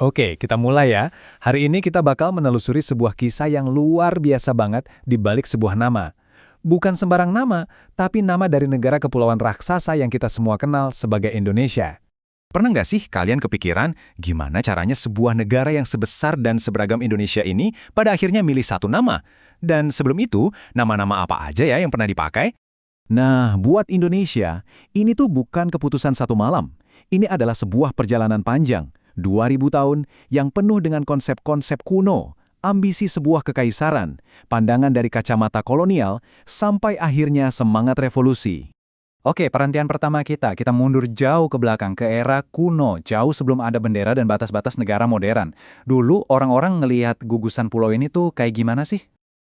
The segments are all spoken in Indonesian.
Oke, kita mulai ya. Hari ini kita bakal menelusuri sebuah kisah yang luar biasa banget di balik sebuah nama. Bukan sembarang nama, tapi nama dari negara kepulauan raksasa yang kita semua kenal sebagai Indonesia. Pernah nggak sih kalian kepikiran gimana caranya sebuah negara yang sebesar dan seberagam Indonesia ini pada akhirnya milih satu nama? Dan sebelum itu, nama-nama apa aja ya yang pernah dipakai? Nah, buat Indonesia, ini tuh bukan keputusan satu malam. Ini adalah sebuah perjalanan panjang, 2000 tahun, yang penuh dengan konsep-konsep kuno, ambisi sebuah kekaisaran, pandangan dari kacamata kolonial, sampai akhirnya semangat revolusi. Oke, perantian pertama kita mundur jauh ke belakang, ke era kuno, jauh sebelum ada bendera dan batas-batas negara modern. Dulu orang-orang ngelihat gugusan pulau ini tuh kayak gimana sih?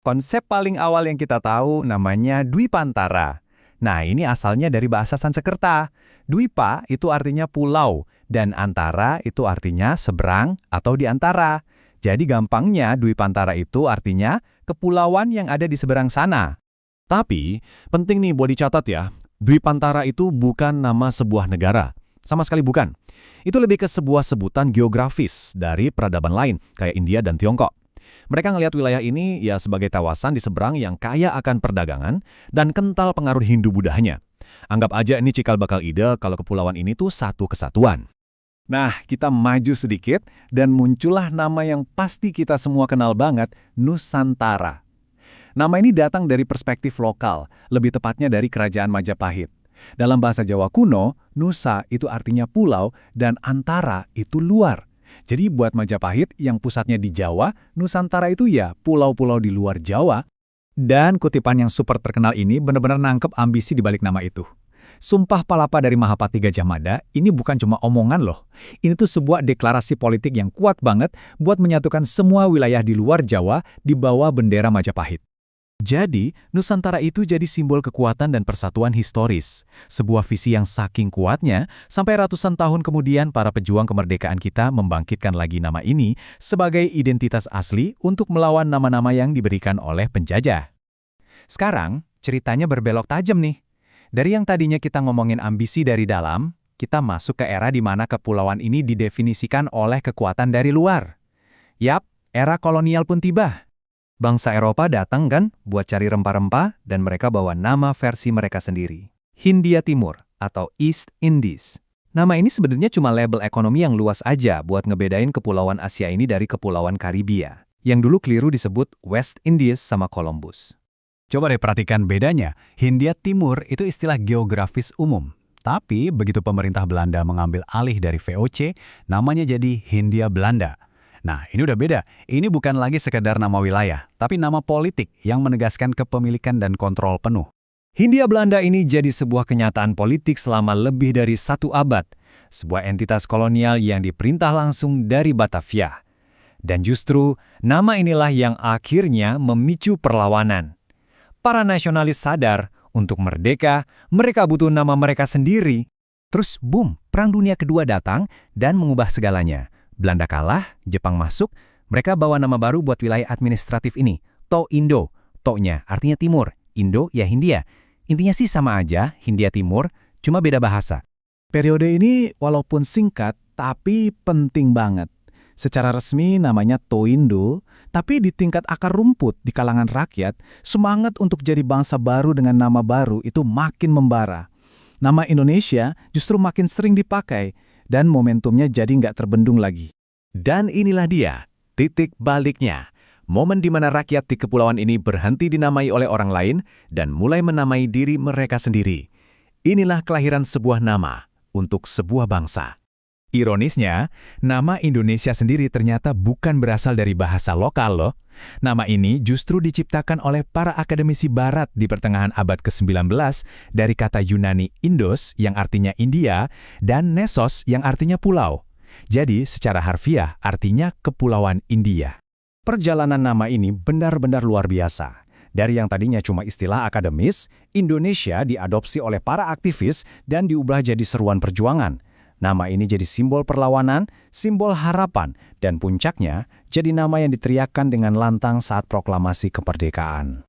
Konsep paling awal yang kita tahu namanya Dwipantara. Nah, ini asalnya dari bahasa Sanskerta. Dwipa itu artinya pulau, dan antara itu artinya seberang atau di antara. Jadi gampangnya Dwipantara itu artinya kepulauan yang ada di seberang sana. Tapi, penting nih buat dicatat ya, Dwipantara itu bukan nama sebuah negara. Sama sekali bukan. Itu lebih ke sebuah sebutan geografis dari peradaban lain, kayak India dan Tiongkok. Mereka ngelihat wilayah ini ya sebagai kawasan di seberang yang kaya akan perdagangan dan kental pengaruh Hindu-Budanya. Anggap aja ini cikal bakal ide kalau kepulauan ini tuh satu kesatuan. Nah, kita maju sedikit dan muncullah nama yang pasti kita semua kenal banget, Nusantara. Nama ini datang dari perspektif lokal, lebih tepatnya dari Kerajaan Majapahit. Dalam bahasa Jawa kuno, Nusa itu artinya pulau dan Antara itu luar. Jadi buat Majapahit yang pusatnya di Jawa, Nusantara itu ya pulau-pulau di luar Jawa. Dan kutipan yang super terkenal ini benar-benar nangkep ambisi di balik nama itu. Sumpah Palapa dari Mahapati Gajah Mada ini bukan cuma omongan loh. Ini tuh sebuah deklarasi politik yang kuat banget buat menyatukan semua wilayah di luar Jawa di bawah bendera Majapahit. Jadi, Nusantara itu jadi simbol kekuatan dan persatuan historis. Sebuah visi yang saking kuatnya, sampai ratusan tahun kemudian para pejuang kemerdekaan kita membangkitkan lagi nama ini sebagai identitas asli untuk melawan nama-nama yang diberikan oleh penjajah. Sekarang, ceritanya berbelok tajam nih. Dari yang tadinya kita ngomongin ambisi dari dalam, kita masuk ke era di mana kepulauan ini didefinisikan oleh kekuatan dari luar. Yap, era kolonial pun tiba. Bangsa Eropa datang kan buat cari rempah-rempah dan mereka bawa nama versi mereka sendiri. Hindia Timur atau East Indies. Nama ini sebenarnya cuma label ekonomi yang luas aja buat ngebedain kepulauan Asia ini dari kepulauan Karibia, yang dulu keliru disebut West Indies sama Columbus. Coba deh perhatikan bedanya. Hindia Timur itu istilah geografis umum. Tapi begitu pemerintah Belanda mengambil alih dari VOC, namanya jadi Hindia Belanda. Nah, ini udah beda. Ini bukan lagi sekedar nama wilayah, tapi nama politik yang menegaskan kepemilikan dan kontrol penuh. Hindia Belanda ini jadi sebuah kenyataan politik selama lebih dari 1 abad. Sebuah entitas kolonial yang diperintah langsung dari Batavia. Dan justru, nama inilah yang akhirnya memicu perlawanan. Para nasionalis sadar, untuk merdeka, mereka butuh nama mereka sendiri. Terus boom, Perang Dunia Kedua datang dan mengubah segalanya. Belanda kalah, Jepang masuk, mereka bawa nama baru buat wilayah administratif ini, To-Indo. To-nya artinya timur, Indo ya Hindia. Intinya sih sama aja, Hindia Timur, cuma beda bahasa. Periode ini walaupun singkat, tapi penting banget. Secara resmi namanya To-Indo, tapi di tingkat akar rumput di kalangan rakyat, semangat untuk jadi bangsa baru dengan nama baru itu makin membara. Nama Indonesia justru makin sering dipakai, dan momentumnya jadi nggak terbendung lagi. Dan inilah dia, titik baliknya. Momen di mana rakyat di kepulauan ini berhenti dinamai oleh orang lain dan mulai menamai diri mereka sendiri. Inilah kelahiran sebuah nama untuk sebuah bangsa. Ironisnya, nama Indonesia sendiri ternyata bukan berasal dari bahasa lokal loh. Nama ini justru diciptakan oleh para akademisi barat di pertengahan abad ke-19 dari kata Yunani Indos yang artinya India dan Nesos yang artinya pulau. Jadi secara harfiah artinya Kepulauan India. Perjalanan nama ini benar-benar luar biasa. Dari yang tadinya cuma istilah akademis, Indonesia diadopsi oleh para aktivis dan diubah jadi seruan perjuangan. Nama ini jadi simbol perlawanan, simbol harapan, dan puncaknya jadi nama yang diteriakkan dengan lantang saat proklamasi kemerdekaan.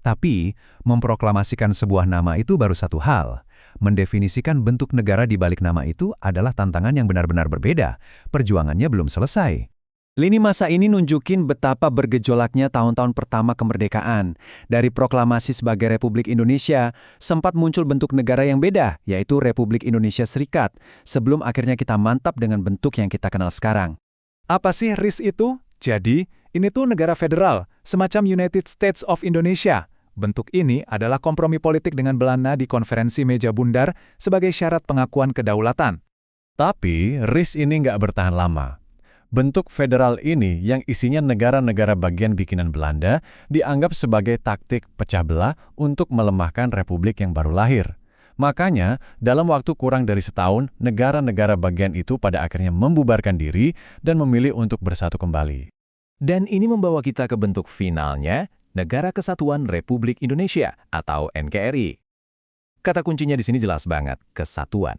Tapi, memproklamasikan sebuah nama itu baru satu hal. Mendefinisikan bentuk negara di balik nama itu adalah tantangan yang benar-benar berbeda. Perjuangannya belum selesai. Lini masa ini nunjukin betapa bergejolaknya tahun-tahun pertama kemerdekaan. Dari proklamasi sebagai Republik Indonesia, sempat muncul bentuk negara yang beda, yaitu Republik Indonesia Serikat, sebelum akhirnya kita mantap dengan bentuk yang kita kenal sekarang. Apa sih RIS itu? Jadi, ini tuh negara federal, semacam United States of Indonesia. Bentuk ini adalah kompromi politik dengan Belanda di konferensi meja bundar sebagai syarat pengakuan kedaulatan. Tapi, RIS ini nggak bertahan lama. Bentuk federal ini yang isinya negara-negara bagian bikinan Belanda dianggap sebagai taktik pecah belah untuk melemahkan republik yang baru lahir. Makanya, dalam waktu kurang dari setahun, negara-negara bagian itu pada akhirnya membubarkan diri dan memilih untuk bersatu kembali. Dan ini membawa kita ke bentuk finalnya, Negara Kesatuan Republik Indonesia atau NKRI. Kata kuncinya di sini jelas banget, kesatuan.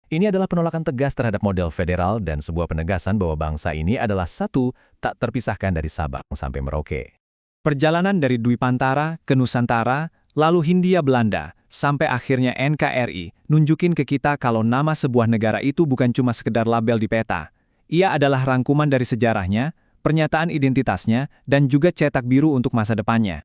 Ini adalah penolakan tegas terhadap model federal dan sebuah penegasan bahwa bangsa ini adalah satu, tak terpisahkan dari Sabang sampai Merauke. Perjalanan dari Dwi Pantara ke Nusantara, lalu Hindia Belanda, sampai akhirnya NKRI, nunjukin ke kita kalau nama sebuah negara itu bukan cuma sekedar label di peta. Ia adalah rangkuman dari sejarahnya, pernyataan identitasnya, dan juga cetak biru untuk masa depannya.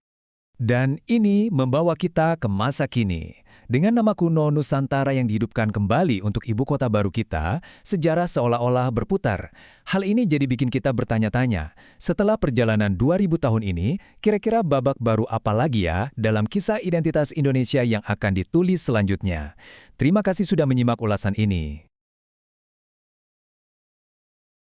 Dan ini membawa kita ke masa kini. Dengan nama kuno Nusantara yang dihidupkan kembali untuk ibu kota baru kita, sejarah seolah-olah berputar. Hal ini jadi bikin kita bertanya-tanya, setelah perjalanan 2000 tahun ini, kira-kira babak baru apa lagi ya dalam kisah identitas Indonesia yang akan ditulis selanjutnya? Terima kasih sudah menyimak ulasan ini.